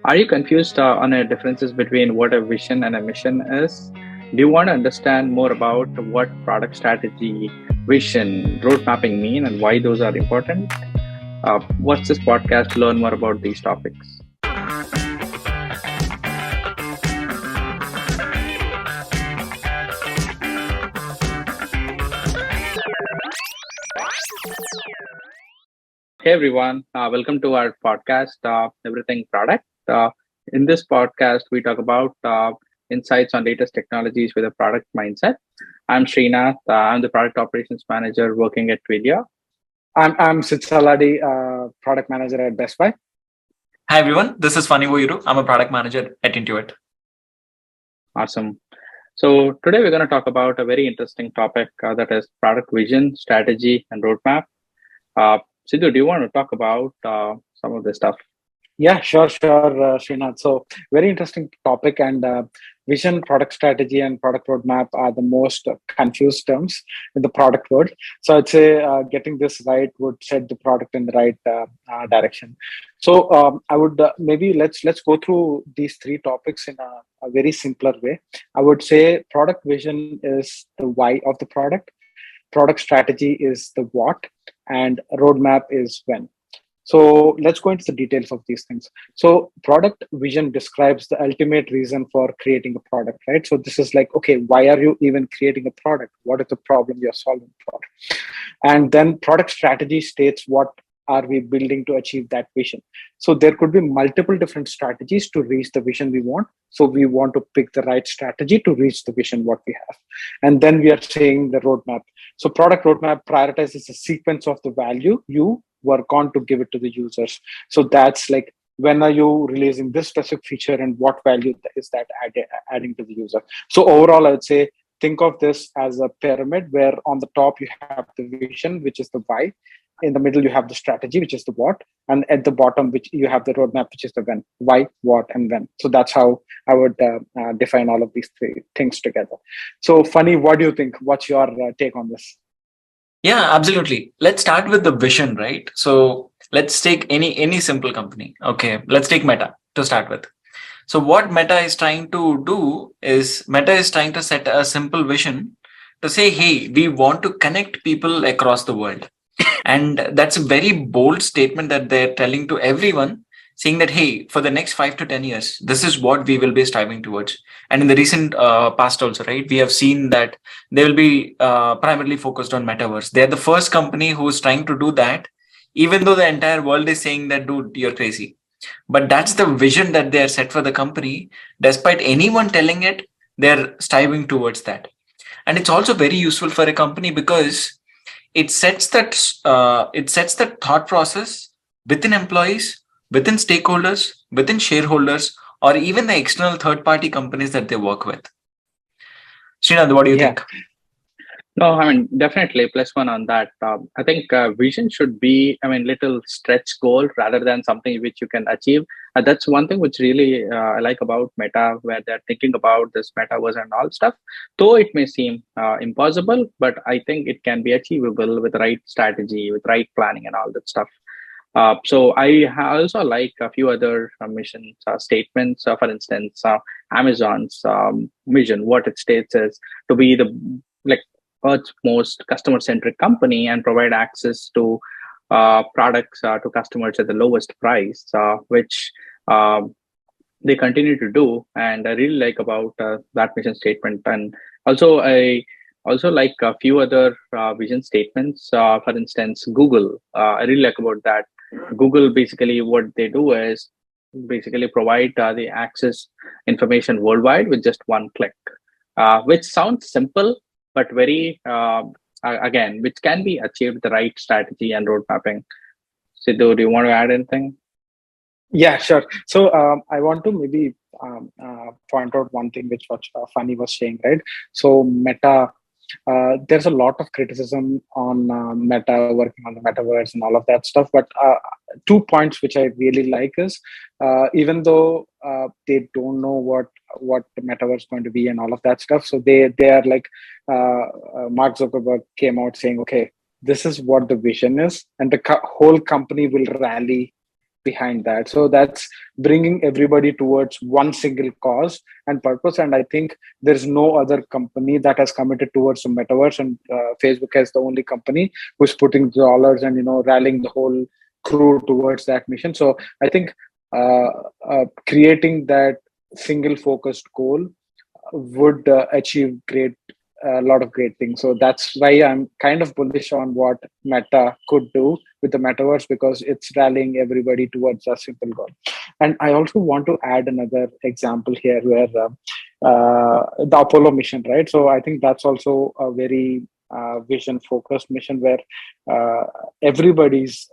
Are you confused on the differences between what a vision and a mission is? Do you want to understand more about what product strategy, vision, road mapping mean and why those are important? Watch this podcast to learn more about these topics. Hey everyone, welcome to our podcast, Everything Product. In this podcast, we talk about insights on latest technologies with a product mindset. I'm Srinath. I'm the product operations manager working at Twilio. I'm Sid Saladi, product manager at Best Buy. Hi everyone, this is Phani. I'm a product manager at Intuit. Awesome. So today we're going to talk about a very interesting topic that is product vision, strategy, and roadmap. Sidhu, do you want to talk about some of this stuff? Yeah, sure, Srinath. So very interesting topic, and vision, product strategy, and product roadmap are the most confused terms in the product world. So I'd say getting this right would set the product in the right direction. So I would maybe let's go through these three topics in a very simpler way. I would say product vision is the why of the product, product strategy is the what, and roadmap is when. So let's go into the details of these things. So product vision describes the ultimate reason for creating a product, right? So this is like, okay, why are you even creating a product? What is the problem you're solving for? And then product strategy states what are we building to achieve that vision. So there could be multiple different strategies to reach the vision we want. So we want to pick the right strategy to reach the vision what we have. And then we are saying the roadmap. So product roadmap prioritizes a sequence of the value you work on to give it to the users. So that's like, when are you releasing this specific feature and what value is that adding to the user? So overall, I would say think of this as a pyramid where on the top you have the vision, which is the why. In the middle, you have the strategy, which is the what, and at the bottom, which you have the roadmap, which is the when. Why, what, and when. So that's how I would define all of these three things together. So, Phani, what do you think? What's your take on this? Yeah, absolutely. Let's start with the vision, right? So let's take any simple company. Okay, let's take Meta to start with. So what Meta is trying to do is Meta is trying to set a simple vision to say, hey, we want to connect people across the world. And that's a very bold statement that they're telling to everyone, saying that, hey, for the next 5 to 10 years, this is what we will be striving towards. And in the recent past also, right, we have seen that they will be primarily focused on metaverse. They're the first company who's trying to do that, even though the entire world is saying that, dude, you're crazy. But that's the vision that they're set for the company. Despite anyone telling it, they're striving towards that. And it's also very useful for a company because it sets that thought process within employees, within stakeholders, within shareholders, or even the external third party companies that they work with. Srinath, what do you Yeah. think? No, I mean, definitely plus one on that. I think vision should be, little stretch goal rather than something which you can achieve. That's one thing which really I like about Meta, where they're thinking about this metaverse and all stuff. Though it may seem impossible, but I think it can be achievable with the right strategy, with right planning and all that stuff. So also like a few other mission statements. For instance, Amazon's vision, what it states is to be the like Earth's most customer-centric company and provide access to products to customers at the lowest price, which uh, they continue to do. And I really like about that mission statement. And also, I also like a few other vision statements. For instance, Google. I really like about that. Google basically what they do is basically provide the access information worldwide with just one click, which sounds simple but very again, which can be achieved with the right strategy and road mapping. Sidhu, do you want to add anything? Yeah, sure. So I want to maybe point out one thing which what Fanny was saying, right? So Meta, there's a lot of criticism on Meta working on the metaverse and all of that stuff. But 2 points which I really like is even though they don't know what the metaverse is going to be and all of that stuff, so they are like Mark Zuckerberg came out saying, okay, this is what the vision is, and the whole company will rally behind that. So that's bringing everybody towards one single cause and purpose. And I think there's no other company that has committed towards the metaverse, and Facebook is the only company who's putting dollars and rallying the whole crew towards that mission. So I think uh, creating that single focused goal would achieve a lot of great things. So that's why I'm kind of bullish on what Meta could do with the metaverse, because it's rallying everybody towards a simple goal. And I also want to add another example here where the Apollo mission, right? So I think that's also a very vision focused mission where everybody's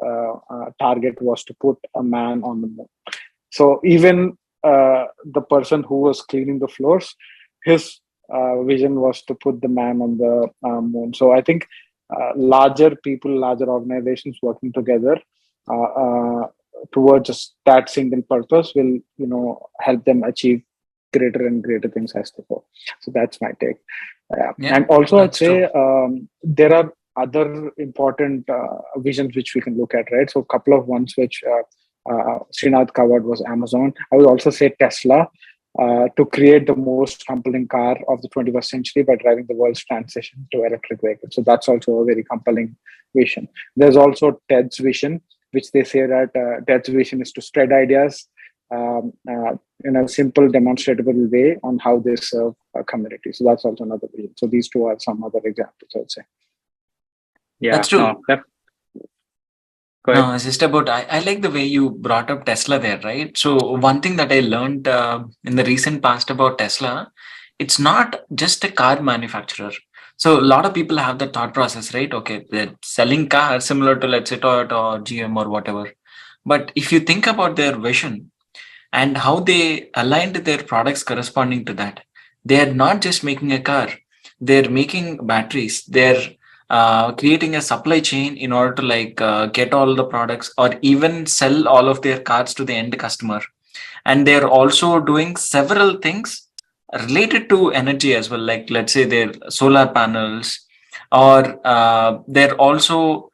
target was to put a man on the moon. So even the person who was cleaning the floors, his vision was to put the man on the moon. So I think larger people, larger organizations working together uh, uh, towards just that single purpose will, help them achieve greater and greater things as they go. So that's my take. Yeah, And also, I'd that's say true. there are other important visions which we can look at, right? So a couple of ones which Srinath covered was Amazon. I would also say Tesla, to create the most compelling car of the 21st century by driving the world's transition to electric vehicles. So that's also a very compelling vision. There's also TED's vision, which they say that TED's vision is to spread ideas in a simple, demonstrable way on how they serve a community. So that's also another vision. So these two are some other examples, I would say. Yeah, That's true. no, go ahead. No, it's just about, I like the way you brought up Tesla there, right? So one thing that I learned in the recent past about Tesla, it's not just a car manufacturer. So a lot of people have the thought process, right? Okay, they're selling cars similar to, let's say, Toyota or GM or whatever. But if you think about their vision and how they aligned their products corresponding to that, they are not just making a car, they're making batteries, they're creating a supply chain in order to get all the products or even sell all of their cars to the end customer. And they're also doing several things related to energy as well, like let's say their solar panels, or they're also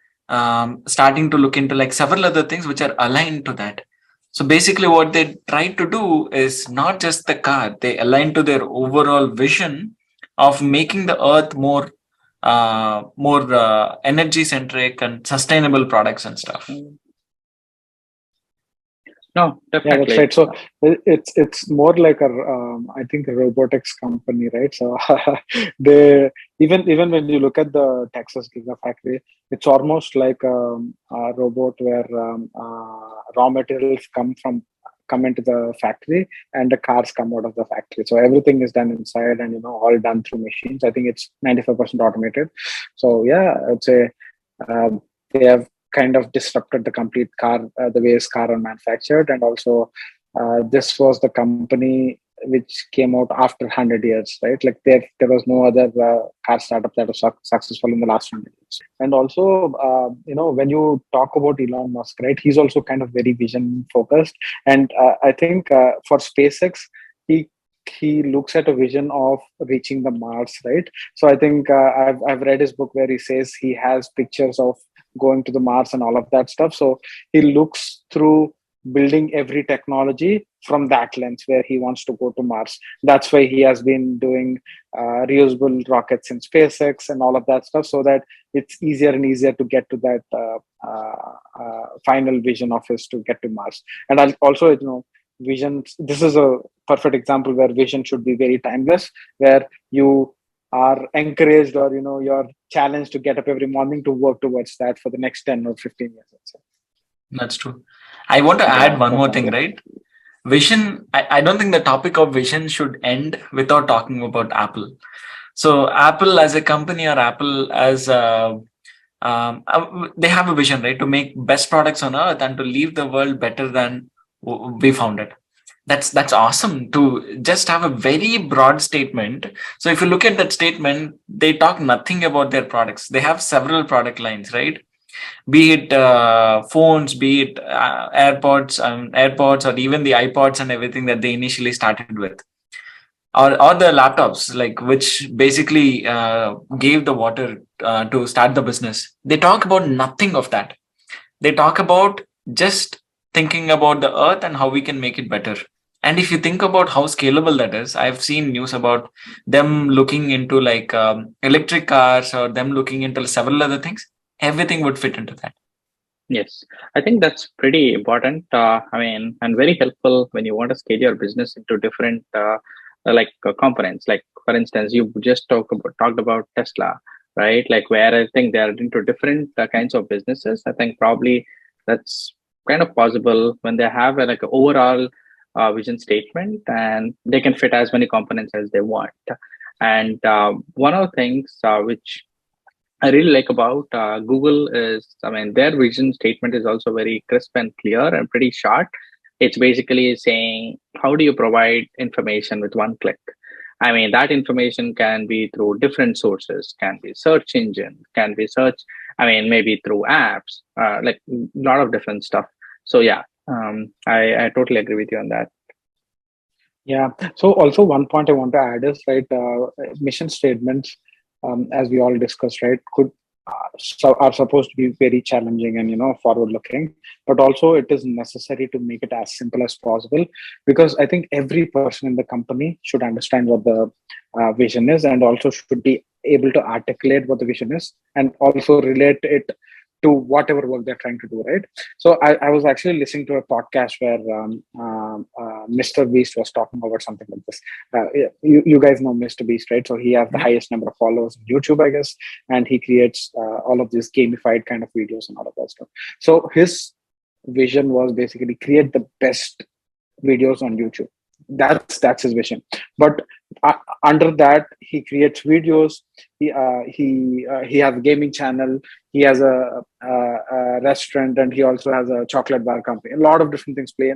starting to look into like several other things which are aligned to that. So basically what they try to do is not just the car, they align to their overall vision of making the earth more energy centric and sustainable products and stuff. No, Yeah, that's definitely. right. So it's more like I think a robotics company, right? So they even when you look at the Texas Gigafactory, it's almost like a robot where raw materials come into the factory and the cars come out of the factory. So everything is done inside and all done through machines. I think it's 95% automated. So yeah, I'd say they have kind of disrupted the complete car, the ways car are manufactured. And also, this was the company which came out after 100 years, right? Like there was no other car startup that was successful in the last 100 years. And also, when you talk about Elon Musk, right, he's also kind of very vision focused. And I think for SpaceX, he looks at a vision of reaching the Mars, right? So I think I've read his book where he says he has pictures of going to the Mars and all of that stuff. So he looks through building every technology from that lens where he wants to go to Mars. That's why he has been doing reusable rockets in SpaceX and all of that stuff, so that it's easier and easier to get to that final vision of his to get to Mars. And I'll also, vision. This is a perfect example where vision should be very timeless, where you are encouraged or you're challenged to get up every morning to work towards that for the next 10 or 15 years. That's true. I want to add one more thing, right? Vision, I don't think the topic of vision should end without talking about Apple. So Apple as a company, or Apple as they have a vision, right, to make best products on earth and to leave the world better than we found it. That's awesome to just have a very broad statement. So if you look at that statement, they talk nothing about their products. They have several product lines, right? Be it phones, be it AirPods, or even the iPods and everything that they initially started with, or the laptops, like which basically gave the water to start the business. They talk about nothing of that. They talk about just thinking about the earth and how we can make it better. And if you think about how scalable that is, I've seen news about them looking into like electric cars or them looking into several other things. Everything would fit into that. Yes, I think that's pretty important. And very helpful when you want to scale your business into different components. Like for instance, you just talked about Tesla, right? Like where I think they are into different kinds of businesses. I think probably that's kind of possible when they have like an overall vision statement, and they can fit as many components as they want. And one of the things which I really like about Google is, their vision statement is also very crisp and clear and pretty short. It's basically saying, how do you provide information with one click? That information can be through different sources, can be search engine, can be search, maybe through apps, like a lot of different stuff. So yeah, I totally agree with you on that. Yeah. So also one point I want to add is right, mission statements, as we all discussed, right, are supposed to be very challenging and forward looking, but also it is necessary to make it as simple as possible, because I think every person in the company should understand what the vision is, and also should be able to articulate what the vision is, and also relate it to whatever work they're trying to do, right? So I was actually listening to a podcast where Mr. Beast was talking about something like this. You guys know Mr. Beast, right? So he has the highest number of followers on YouTube, I guess, and he creates all of these gamified kind of videos and all of that stuff. So his vision was basically create the best videos on YouTube. That's his vision. But under that, he creates videos. He has a gaming channel. He has a restaurant, and he also has a chocolate bar company. A lot of different things play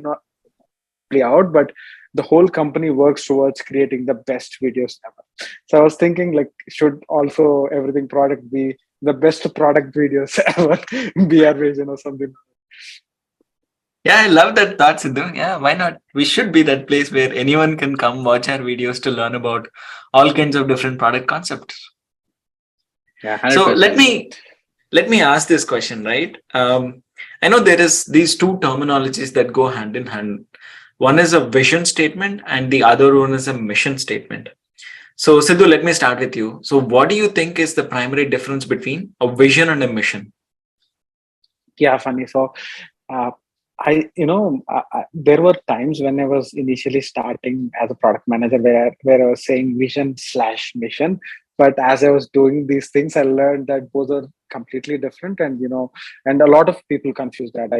out, but the whole company works towards creating the best videos ever. So I was thinking, like, should also everything product be the best product videos ever be our vision or something? Yeah, I love that thought, Sidhu. Yeah, why not? We should be that place where anyone can come watch our videos to learn about all kinds of different product concepts. Yeah, 100%. So let me ask this question, right? I know there is these two terminologies that go hand in hand. One is a vision statement and the other one is a mission statement. So Sidhu, let me start with you. So what do you think is the primary difference between a vision and a mission? Yeah, Phani. So there were times when I was initially starting as a product manager where I was saying vision/mission. But as I was doing these things, I learned that both are completely different, and and a lot of people confuse that.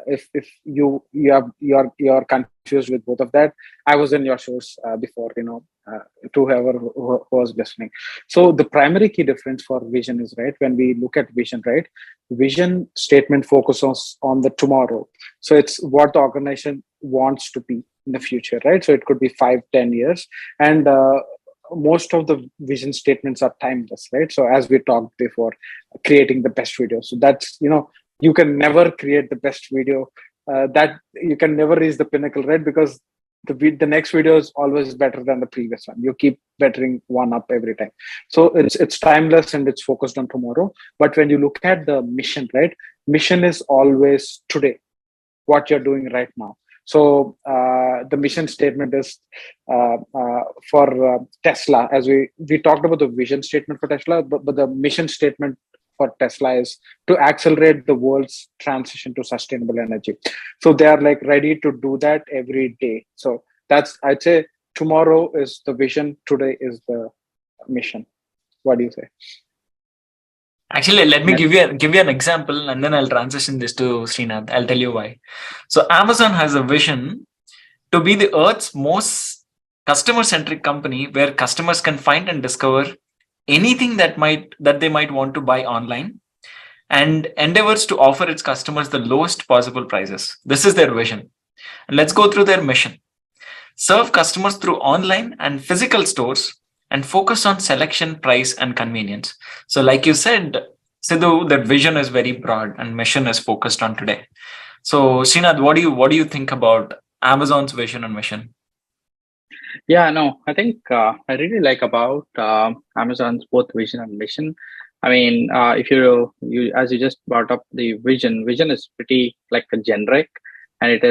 If you're confused with both of that, I was in your shoes before, to whoever who was listening. So the primary key difference for vision is, right, when we look at vision, right, vision statement focuses on the tomorrow. So it's what the organization wants to be in the future, right? So it could be 5-10 years, and most of the vision statements are timeless, right? So as we talked before, creating the best video, so that's, you can never create the best video, that you can never reach the pinnacle, right? Because the next video is always better than the previous one. You keep bettering one up every time. So it's timeless and it's focused on tomorrow. But when you look at the mission, right, mission is always today, what you're doing right now. So the mission statement is for Tesla, as we talked about the vision statement for Tesla, but the mission statement for Tesla is to accelerate the world's transition to sustainable energy. So they are like ready to do that every day. So that's, I'd say, tomorrow is the vision, today is the mission. What do you say? Actually, let me give you an example, and then I'll transition this to Srinath. I'll tell you why. So Amazon has a vision to be the Earth's most customer-centric company, where customers can find and discover anything that they might want to buy online, and endeavors to offer its customers the lowest possible prices. This is their vision. And let's go through their mission. Serve customers through online and physical stores and focus on selection, price, and convenience. So like you said, Sidhu, that vision is very broad and mission is focused on today. So Srinath, what do you think about Amazon's vision and mission? Yeah, no, I think I really like about Amazon's both vision and mission. I mean, if you as you just brought up the vision is pretty like a generic, and it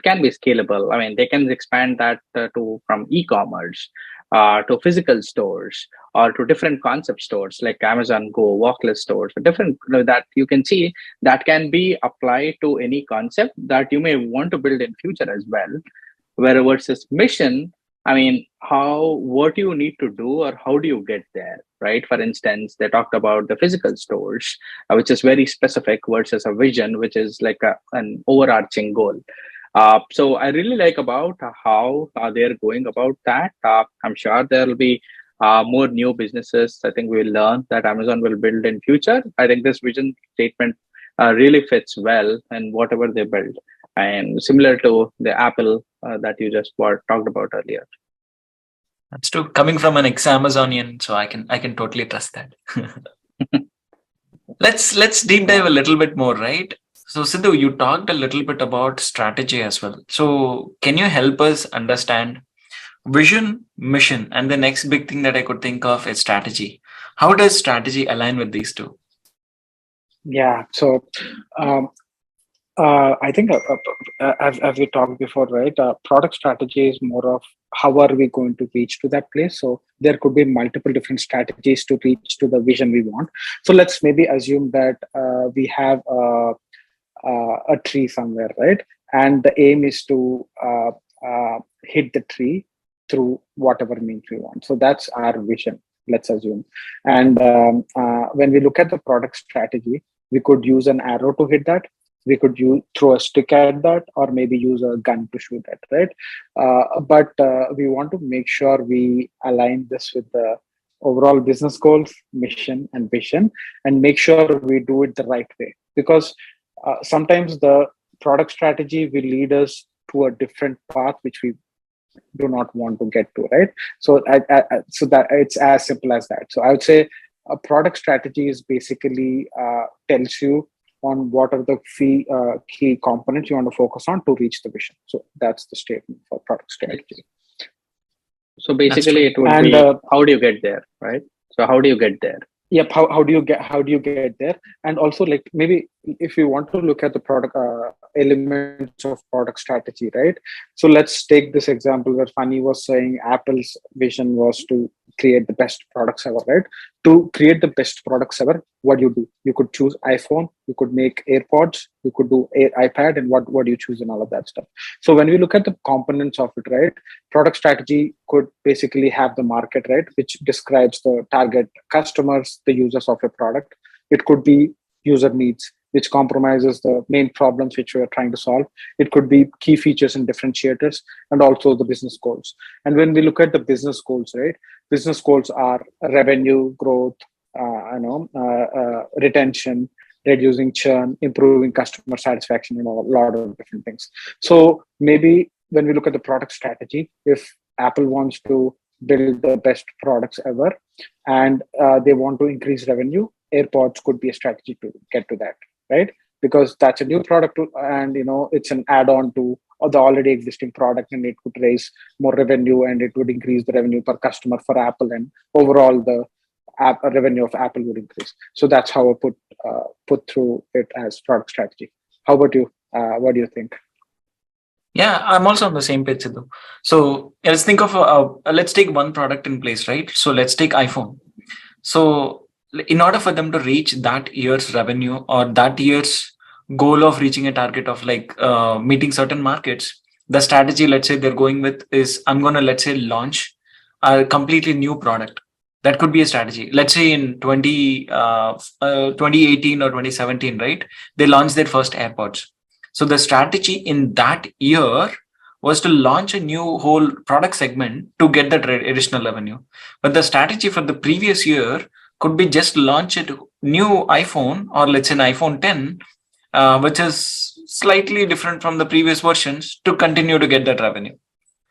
can be scalable. I mean, they can expand that to from e-commerce to physical stores or to different concept stores like Amazon Go, Walkless stores, different that you can see that can be applied to any concept that you may want to build in future as well. Where versus mission, I mean, what do you need to do or how do you get there, right? For instance, they talked about the physical stores, which is very specific, versus a vision, which is like an overarching goal. So I really like about how they're going about that. I'm sure there will be more new businesses. I think we'll learn that Amazon will build in future. I think this vision statement really fits well in whatever they build, and similar to the Apple that you just talked about earlier. That's true. Coming from an ex-Amazonian, so I can totally trust that. Let's deep dive a little bit more, right? So Sidhu, you talked a little bit about strategy as well. So can you help us understand vision, mission, and the next big thing that I could think of is strategy? How does strategy align with these two? Yeah. So I think as we talked before, right? Product strategy is more of how are we going to reach to that place. So there could be multiple different strategies to reach to the vision we want. So let's maybe assume that we have a tree somewhere, right? And the aim is to hit the tree through whatever means we want. So that's our vision, let's assume. And when we look at the product strategy, we could use an arrow to hit that. We could throw a stick at that, or maybe use a gun to shoot at, right? But we want to make sure we align this with the overall business goals, mission, and vision, and make sure we do it the right way. Because sometimes the product strategy will lead us to a different path, which we do not want to get to, right? So so that it's as simple as that. So I would say a product strategy is basically tells you on what are the key components you want to focus on to reach the vision. So that's the statement for product strategy. So basically it would be how do you get there, right? So how do you get there? Yep. How do you get there? And also, like, maybe if you want to look at the product elements of product strategy, right? So let's take this example where Phani was saying Apple's vision was to create the best products ever, right? To create the best products ever, what do? You could choose iPhone, you could make AirPods, you could do iPad, and what do you choose and all of that stuff. So when we look at the components of it, right, product strategy could basically have the market, right, which describes the target customers, the users of a product. It could be user needs, which compromises the main problems which we are trying to solve. It could be key features and differentiators, and also the business goals. And when we look at the business goals, right, business goals are revenue growth, retention, reducing churn, improving customer satisfaction, and a lot of different things. So maybe when we look at the product strategy, if Apple wants to build the best products ever and they want to increase revenue, AirPods could be a strategy to get to that, right? Because that's a new product and it's an add-on to the already existing product, and it could raise more revenue and it would increase the revenue per customer for Apple, and overall the revenue of Apple would increase. So that's how I put through it as product strategy. How about you? What do you think? Yeah, I'm also on the same page, Sidhu. So let's think of let's take one product in place, right? So let's take iPhone. So in order for them to reach that year's revenue or that year's goal of reaching a target of like meeting certain markets, the strategy, let's say they're going with is I'm going to, let's say, launch a completely new product. That could be a strategy. Let's say in 2018 or 2017, right? They launched their first AirPods. So the strategy in that year was to launch a new whole product segment to get that additional revenue. But the strategy for the previous year could be just launch a new iPhone, or let's say an iPhone 10, which is slightly different from the previous versions, to continue to get that revenue.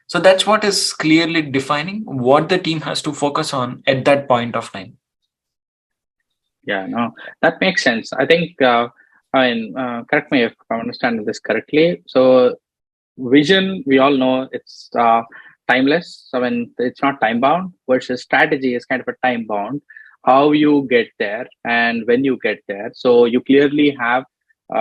So that's what is clearly defining what the team has to focus on at that point of time. Yeah, no, that makes sense. I think, correct me if I'm understanding this correctly. So vision, we all know it's timeless. So when it's not time bound, versus strategy is kind of a time bound. how you get there and when you get there. So you clearly have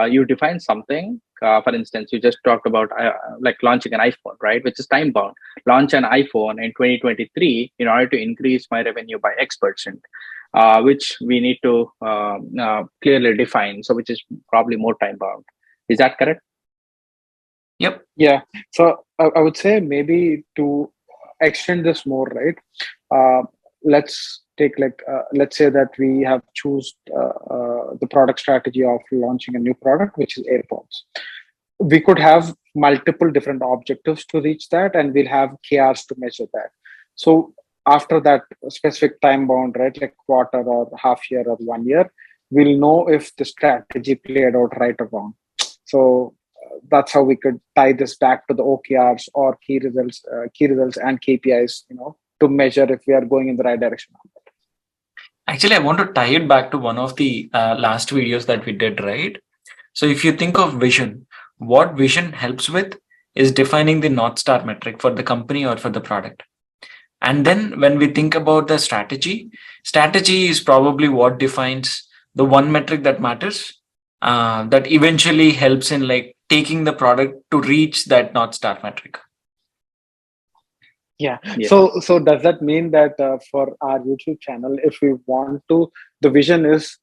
you define something. For instance, you just talked about like launching an iPhone, right? Which is time bound. Launch an iPhone in 2023 in order to increase my revenue by X%, which we need to clearly define. So which is probably more time bound. Is that correct? Yep. Yeah. So I would say maybe to extend this more, right? Let's take let's say that we have choose the product strategy of launching a new product, which is earphones. We could have multiple different objectives to reach that, and we'll have KRs to measure that. So after that specific time bound, right, like quarter or half year or 1 year, we'll know if the strategy played out right or wrong. So that's how we could tie this back to the OKRs or key results and KPIs, to measure if we are going in the right direction. Actually, I want to tie it back to one of the last videos that we did, right? So if you think of vision, what vision helps with is defining the North Star metric for the company or for the product. And then when we think about the strategy is probably what defines the one metric that matters, that eventually helps in like taking the product to reach that North Star metric. Yeah. So does that mean that for our YouTube channel, if we want to, the vision is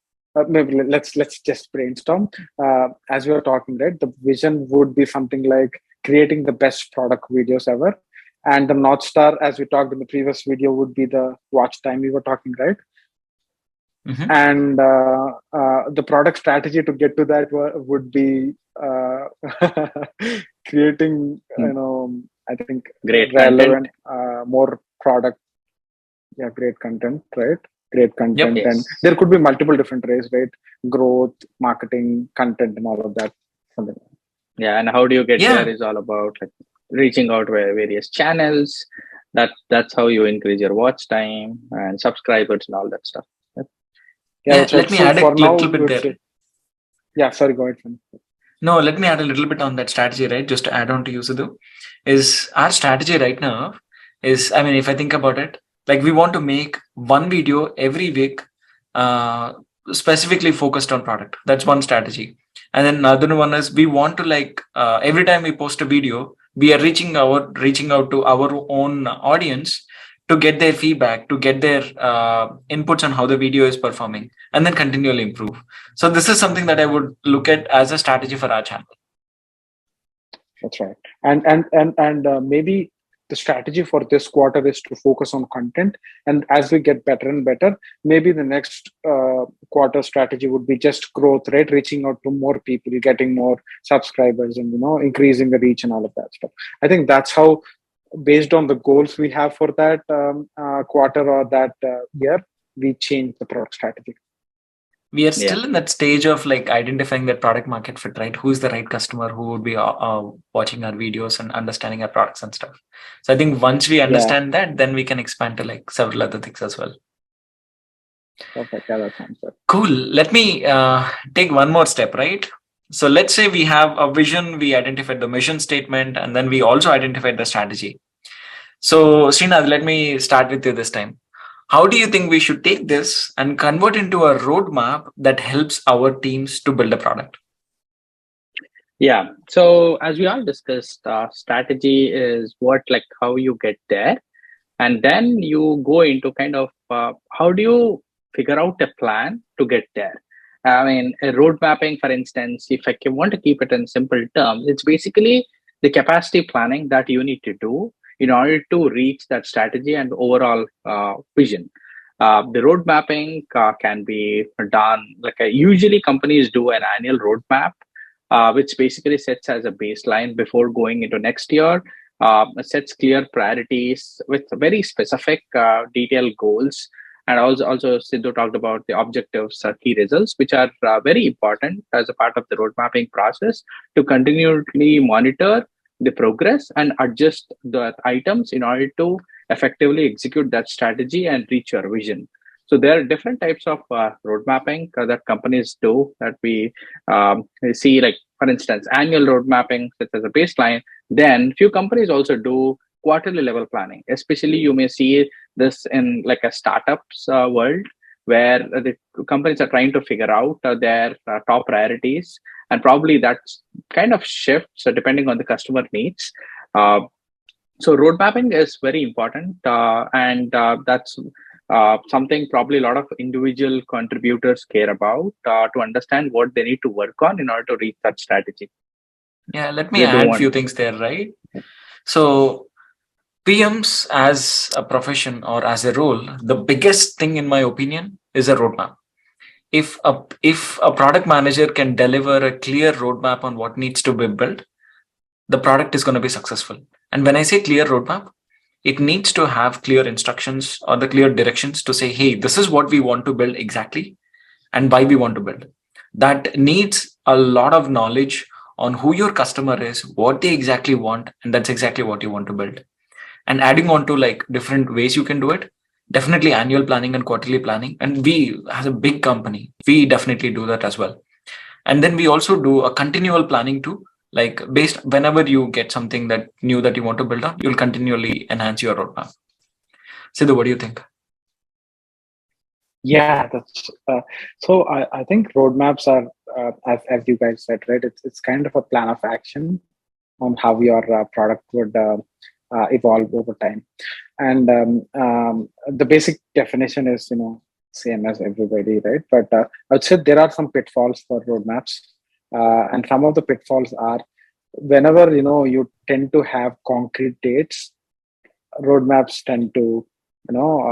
maybe let's just brainstorm. As we were talking, right? The vision would be something like creating the best product videos ever, and the North Star, as we talked in the previous video, would be the watch time we were talking, right? Mm-hmm. And the product strategy to get to that would be creating, I think great relevant, more product. Yeah, great content, right? Great content. Yep, and yes. There could be multiple different ways, right? Growth, marketing, content, and all of that. Something. Yeah, and how do you get there is all about like reaching out via various channels. That's how you increase your watch time and subscribers and all that stuff. Yeah, let me add a little bit there. Yeah, sorry, go ahead. No, let me add a little bit on that strategy, right? Just to add on to you, Sidhu, is our strategy right now is, I mean, if I think about it, like we want to make one video every week specifically focused on product. That's one strategy. And then another one is we want to like every time we post a video, we are reaching out to our own audience to get their feedback, to get their inputs on how the video is performing, and then continually improve. So this is something that I would look at as a strategy for our channel. That's right. And maybe the strategy for this quarter is to focus on content. And as we get better and better, maybe the next quarter strategy would be just growth, right? Reaching out to more people, getting more subscribers, and increasing the reach and all of that stuff. I think that's how, based on the goals we have for that quarter or that year, we change the product strategy. We are still in that stage of like identifying that product market fit, right? Who's the right customer who would be watching our videos and understanding our products and stuff. So I think once we understand that, then we can expand to like several other things as well. Perfect. Yeah, that sounds good. Cool. Let me take one more step, right? So let's say we have a vision, we identified the mission statement, and then we also identified the strategy. So Srinath, let me start with you this time. How do you think we should take this and convert into a roadmap that helps our teams to build a product? Yeah. So as we all discussed, strategy is how you get there. And then you go into kind of how do you figure out a plan to get there? I mean, a road mapping, for instance, if I want to keep it in simple terms, it's basically the capacity planning that you need to do in order to reach that strategy and overall vision. The road mapping can be done usually companies do an annual roadmap, which basically sets as a baseline before going into next year. Sets clear priorities with very specific detailed goals. And also Sidhu talked about the objectives, key results, which are very important as a part of the road mapping process to continually monitor the progress and adjust the items in order to effectively execute that strategy and reach your vision. So there are different types of road mapping that companies do that we see, like, for instance, annual road mapping sets as a baseline. Then few companies also do quarterly level planning. Especially you may see this in like a startups world, where the companies are trying to figure out their top priorities, and probably that's kind of shifts depending on the customer needs. Uh, so road mapping is very important, and that's something probably a lot of individual contributors care about to understand what they need to work on in order to reach that strategy. Yeah, let me They don't add a want. few things there, right? So PMs as a profession or as a role, the biggest thing in my opinion is a roadmap. If a product manager can deliver a clear roadmap on what needs to be built, the product is going to be successful. And when I say clear roadmap, it needs to have clear instructions or the clear directions to say, hey, this is what we want to build exactly and why we want to build. That needs a lot of knowledge on who your customer is, what they exactly want, and that's exactly what you want to build. And adding on to like different ways you can do it, definitely annual planning and quarterly planning. And we, as a big company, we definitely do that as well. And then we also do a continual planning too, like based whenever you get something that new that you want to build on, you'll continually enhance your roadmap. Sidhu, what do you think? Yeah, that's so. I think roadmaps are, as you guys said, right? It's kind of a plan of action on how your product would evolve over time. And the basic definition is, same as everybody, right? But I would say there are some pitfalls for roadmaps, and some of the pitfalls are whenever you tend to have concrete dates, roadmaps tend to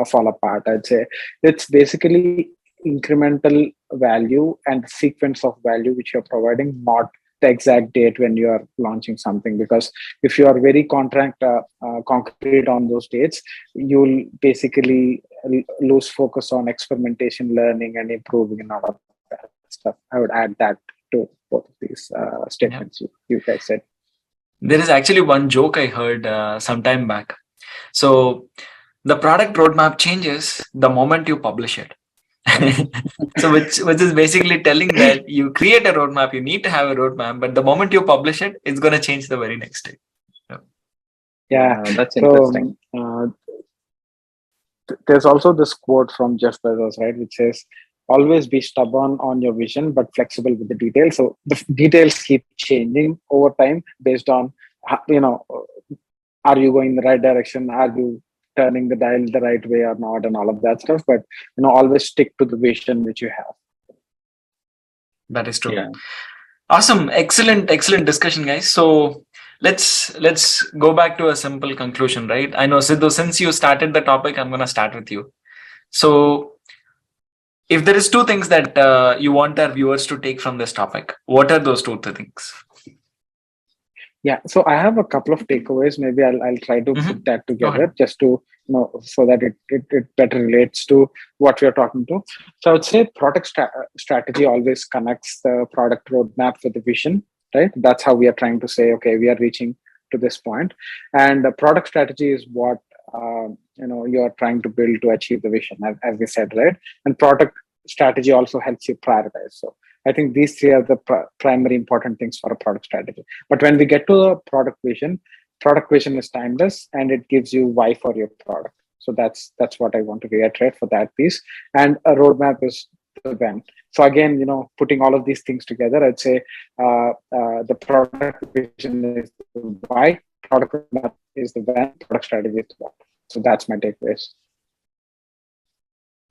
fall apart. I'd say it's basically incremental value and sequence of value which you're providing, not the exact date when you are launching something. Because if you are very concrete on those dates, you'll basically lose focus on experimentation, learning, and improving and all of that stuff. I would add that to both of these statements you guys said. There is actually one joke I heard some time back. So the product roadmap changes the moment you publish it. So which is basically telling that you create a roadmap, you need to have a roadmap, but the moment you publish it, it's going to change the very next day. Yeah, that's interesting. There's also this quote from Jeff Bezos, right, which says, always be stubborn on your vision, but flexible with the details. So the details keep changing over time based on, are you going in the right direction? Are you turning the dial the right way or not, and all of that stuff? But always stick to the vision which you have. That is true. Yeah. Awesome. Excellent discussion, guys. So let's go back to a simple conclusion, right? I know, Sidhu, since you started the topic, I'm going to start with you. So if there is two things that you want our viewers to take from this topic, what are those two things? Yeah, so I have a couple of takeaways. Maybe I'll try to put that together just to so that it better relates to what we are talking to. So I would say product strategy always connects the product roadmap with the vision, right? That's how we are trying to say, okay, we are reaching to this point, and the product strategy is what you are trying to build to achieve the vision, as we said, right? And product strategy also helps you prioritize. So I think these three are the primary important things for a product strategy. But when we get to a product vision is timeless, and it gives you why for your product. So that's what I want to reiterate for that piece. And a roadmap is the when. So again, putting all of these things together, I'd say the product vision is the why, product roadmap is the when, product strategy is the what. So that's my takeaways.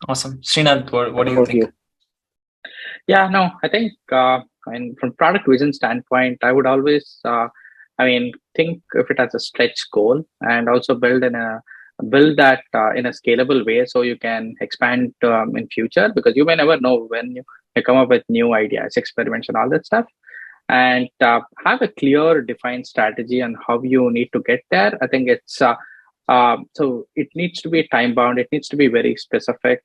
Awesome. Srinath, what do you think? Yeah, no, I think from product vision standpoint, I would always think of it as a stretch goal, and also build that in a scalable way so you can expand in future, because you may never know when you come up with new ideas, experiments, and all that stuff. And have a clear defined strategy on how you need to get there. I think it's so it needs to be time bound, it needs to be very specific,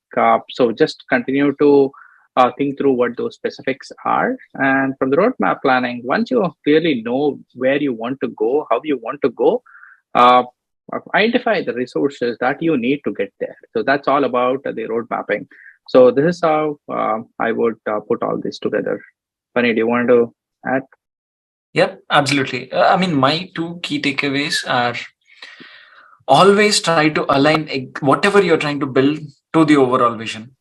so just continue to think through what those specifics are. And from the roadmap planning, once you clearly know where you want to go, how you want to go, identify the resources that you need to get there. So that's all about the road mapping. So this is how I would put all this together. Phani, do you want to add? Yep, absolutely. My two key takeaways are always try to align whatever you're trying to build to the overall vision.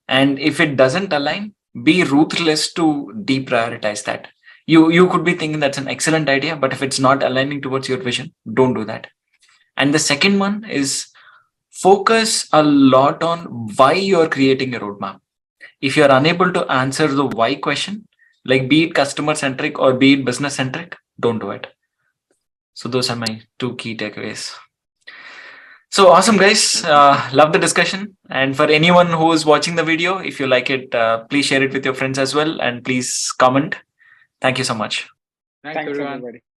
And if it doesn't align, be ruthless to deprioritize that. You could be thinking that's an excellent idea, but if it's not aligning towards your vision, don't do that. And the second one is focus a lot on why you're creating a roadmap. If you're unable to answer the why question, like be it customer centric or be it business centric, don't do it. So those are my two key takeaways. So awesome, guys. Love the discussion. And for anyone who is watching the video, if you like it, please share it with your friends as well. And please comment. Thank you so much. Thanks, everyone. Everybody.